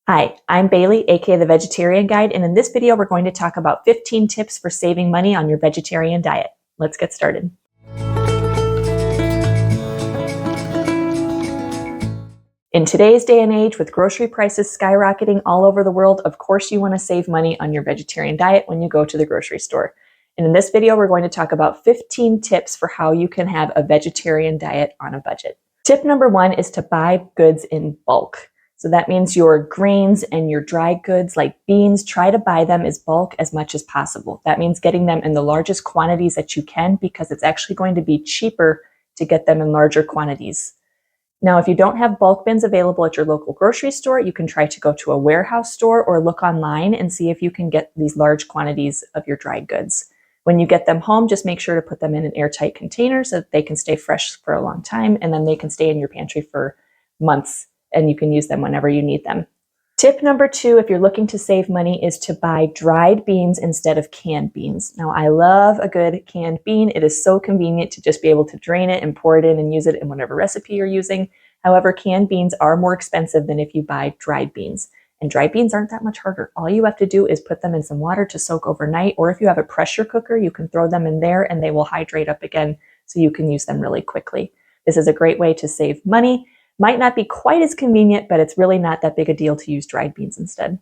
Hi, I'm Bailee, aka the Vegetarian Guide, and in this video we're going to talk about 15 tips for saving money on your vegetarian diet. Let's get started. In today's day and age, with grocery prices skyrocketing all over the world, of course you want to save money on your vegetarian diet when you go to the grocery store. And in this video, we're going to talk about 15 tips for how you can have a vegetarian diet on a budget. Tip number 1 is to buy goods in bulk. So that means your grains and your dry goods like beans, try to buy them as bulk as much as possible. That means getting them in the largest quantities that you can because it's actually going to be cheaper to get them in larger quantities. Now, if you don't have bulk bins available at your local grocery store, you can try to go to a warehouse store or look online and see if you can get these large quantities of your dry goods. When you get them home, just make sure to put them in an airtight container so that they can stay fresh for a long time, and then they can stay in your pantry for months and you can use them whenever you need them. Tip number 2, if you're looking to save money, is to buy dried beans instead of canned beans. Now, I love a good canned bean. It is so convenient to just be able to drain it and pour it in and use it in whatever recipe you're using. However, canned beans are more expensive than if you buy dried beans. And dried beans aren't that much harder. All you have to do is put them in some water to soak overnight, or if you have a pressure cooker, you can throw them in there and they will hydrate up again so you can use them really quickly. This is a great way to save money. Might not be quite as convenient, but it's really not that big a deal to use dried beans instead.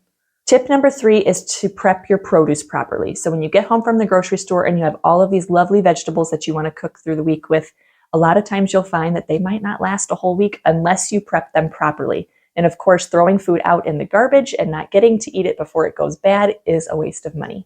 Tip number 3 is to prep your produce properly. So when you get home from the grocery store and you have all of these lovely vegetables that you want to cook through the week with, a lot of times you'll find that they might not last a whole week unless you prep them properly. And of course, throwing food out in the garbage and not getting to eat it before it goes bad is a waste of money.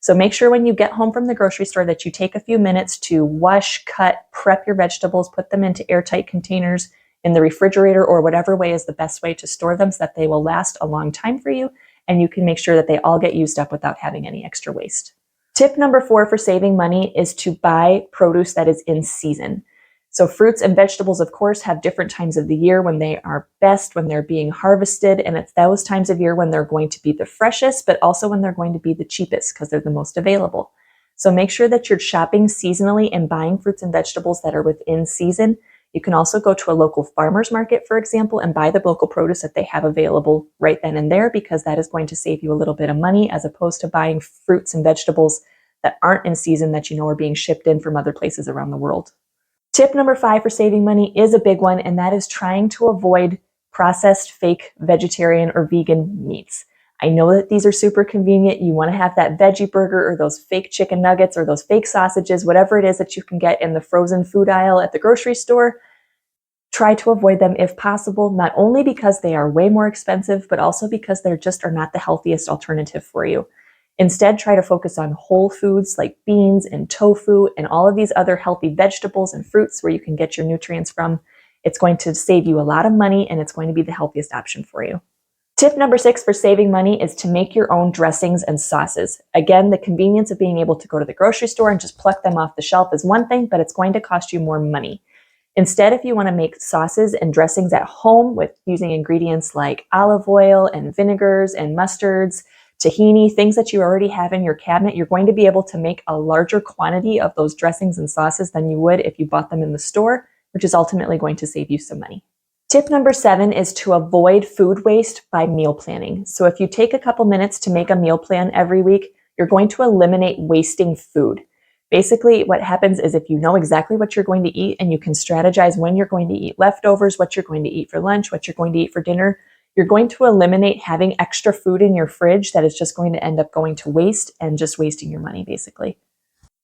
So make sure when you get home from the grocery store that you take a few minutes to wash, cut, prep your vegetables, put them into airtight containers in the refrigerator or whatever way is the best way to store them so that they will last a long time for you and you can make sure that they all get used up without having any extra waste. Tip number 4 for saving money is to buy produce that is in season. So fruits and vegetables, of course, have different times of the year when they are best, when they're being harvested, and it's those times of year when they're going to be the freshest, but also when they're going to be the cheapest because they're the most available. So make sure that you're shopping seasonally and buying fruits and vegetables that are within season. You can also go to a local farmer's market, for example, and buy the local produce that they have available right then and there because that is going to save you a little bit of money as opposed to buying fruits and vegetables that aren't in season that you know are being shipped in from other places around the world. Tip number 5 for saving money is a big one, and that is trying to avoid processed fake vegetarian or vegan meats. I know that these are super convenient. You want to have that veggie burger or those fake chicken nuggets or those fake sausages, whatever it is that you can get in the frozen food aisle at the grocery store. Try to avoid them if possible, not only because they are way more expensive, but also because they just are not the healthiest alternative for you. Instead, try to focus on whole foods like beans and tofu and all of these other healthy vegetables and fruits where you can get your nutrients from. It's going to save you a lot of money and it's going to be the healthiest option for you. Tip number 6 for saving money is to make your own dressings and sauces. Again, the convenience of being able to go to the grocery store and just pluck them off the shelf is one thing, but it's going to cost you more money. Instead, if you want to make sauces and dressings at home with using ingredients like olive oil and vinegars and mustards, tahini, things that you already have in your cabinet, you're going to be able to make a larger quantity of those dressings and sauces than you would if you bought them in the store, which is ultimately going to save you some money. Tip number 7 is to avoid food waste by meal planning. So if you take a couple minutes to make a meal plan every week, you're going to eliminate wasting food. Basically, what happens is if you know exactly what you're going to eat and you can strategize when you're going to eat leftovers, what you're going to eat for lunch, what you're going to eat for dinner, you're going to eliminate having extra food in your fridge that is just going to end up going to waste and just wasting your money, basically.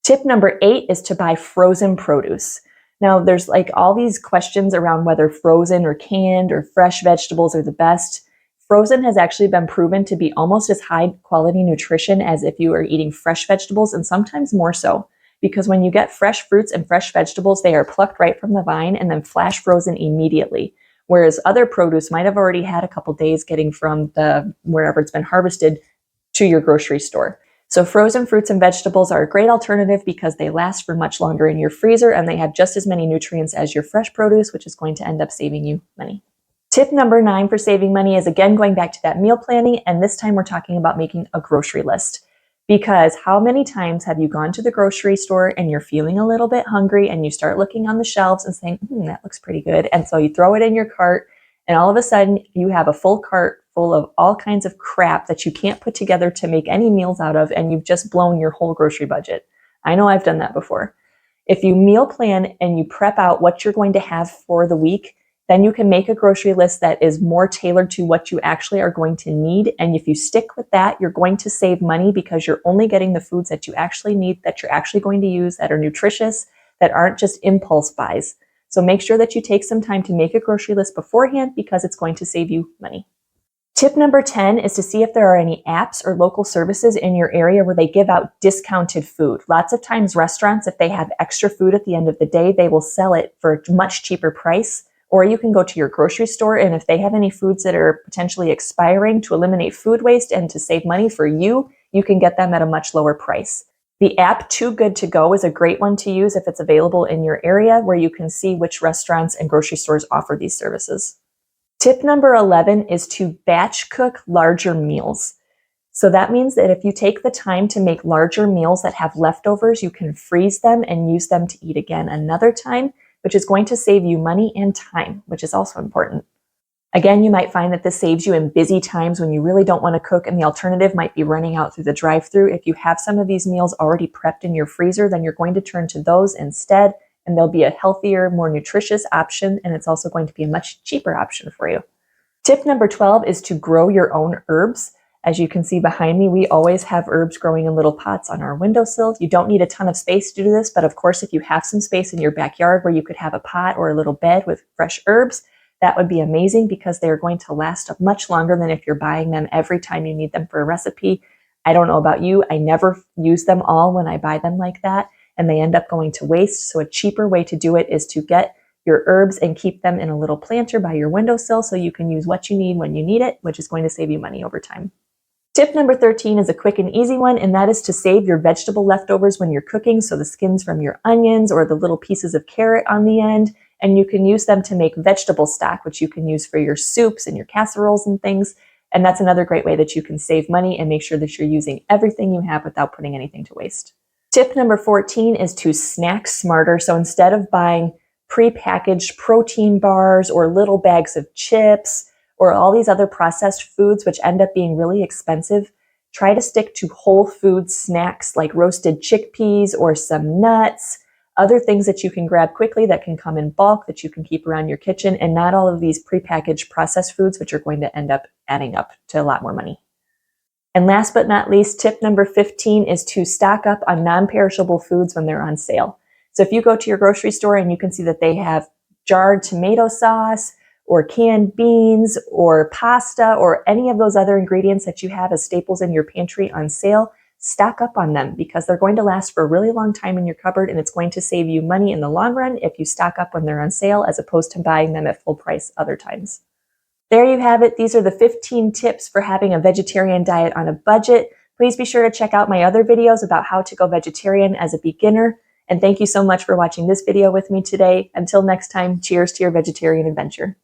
Tip number 8 is to buy frozen produce. Now, there's like all these questions around whether frozen or canned or fresh vegetables are the best. Frozen has actually been proven to be almost as high quality nutrition as if you are eating fresh vegetables, and sometimes more so. Because when you get fresh fruits and fresh vegetables, they are plucked right from the vine and then flash frozen immediately. Whereas other produce might have already had a couple days getting from wherever it's been harvested to your grocery store. So frozen fruits and vegetables are a great alternative because they last for much longer in your freezer and they have just as many nutrients as your fresh produce, which is going to end up saving you money. Tip number 9 for saving money is again going back to that meal planning, and this time we're talking about making a grocery list. Because how many times have you gone to the grocery store and you're feeling a little bit hungry and you start looking on the shelves and saying, that looks pretty good. And so you throw it in your cart and all of a sudden you have a full cart full of all kinds of crap that you can't put together to make any meals out of, and you've just blown your whole grocery budget. I know I've done that before. If you meal plan and you prep out what you're going to have for the week, then you can make a grocery list that is more tailored to what you actually are going to need. And if you stick with that, you're going to save money because you're only getting the foods that you actually need, that you're actually going to use, that are nutritious, that aren't just impulse buys. So make sure that you take some time to make a grocery list beforehand because it's going to save you money. Tip number 10 is to see if there are any apps or local services in your area where they give out discounted food. Lots of times restaurants, if they have extra food at the end of the day, they will sell it for a much cheaper price. Or you can go to your grocery store, and if they have any foods that are potentially expiring, to eliminate food waste and to save money for you, you can get them at a much lower price. The app Too Good To Go is a great one to use if it's available in your area, where you can see which restaurants and grocery stores offer these services. Tip number 11 is to batch cook larger meals. So that means that if you take the time to make larger meals that have leftovers, you can freeze them and use them to eat again another time, which is going to save you money and time, which is also important. Again, you might find that this saves you in busy times when you really don't want to cook, and the alternative might be running out through the drive-thru. If you have some of these meals already prepped in your freezer, then you're going to turn to those instead, and they'll be a healthier, more nutritious option, and it's also going to be a much cheaper option for you. Tip number 12 is to grow your own herbs. As you can see behind me, we always have herbs growing in little pots on our windowsill. You don't need a ton of space to do this, but of course, if you have some space in your backyard where you could have a pot or a little bed with fresh herbs, that would be amazing because they're going to last much longer than if you're buying them every time you need them for a recipe. I don't know about you, I never use them all when I buy them like that, and they end up going to waste. So a cheaper way to do it is to get your herbs and keep them in a little planter by your windowsill so you can use what you need when you need it, which is going to save you money over time. Tip number 13 is a quick and easy one, and that is to save your vegetable leftovers when you're cooking, so the skins from your onions or the little pieces of carrot on the end, and you can use them to make vegetable stock, which you can use for your soups and your casseroles and things, and that's another great way that you can save money and make sure that you're using everything you have without putting anything to waste. Tip number 14 is to snack smarter, so instead of buying prepackaged protein bars or little bags of chips, or all these other processed foods which end up being really expensive, try to stick to whole food snacks like roasted chickpeas or some nuts, other things that you can grab quickly that can come in bulk that you can keep around your kitchen, and not all of these prepackaged processed foods which are going to end up adding up to a lot more money. And last but not least, tip number 15 is to stock up on non-perishable foods when they're on sale. So if you go to your grocery store and you can see that they have jarred tomato sauce, or canned beans, or pasta, or any of those other ingredients that you have as staples in your pantry on sale, stock up on them because they're going to last for a really long time in your cupboard, and it's going to save you money in the long run if you stock up when they're on sale as opposed to buying them at full price other times. There you have it. These are the 15 tips for having a vegetarian diet on a budget. Please be sure to check out my other videos about how to go vegetarian as a beginner. And thank you so much for watching this video with me today. Until next time, cheers to your vegetarian adventure.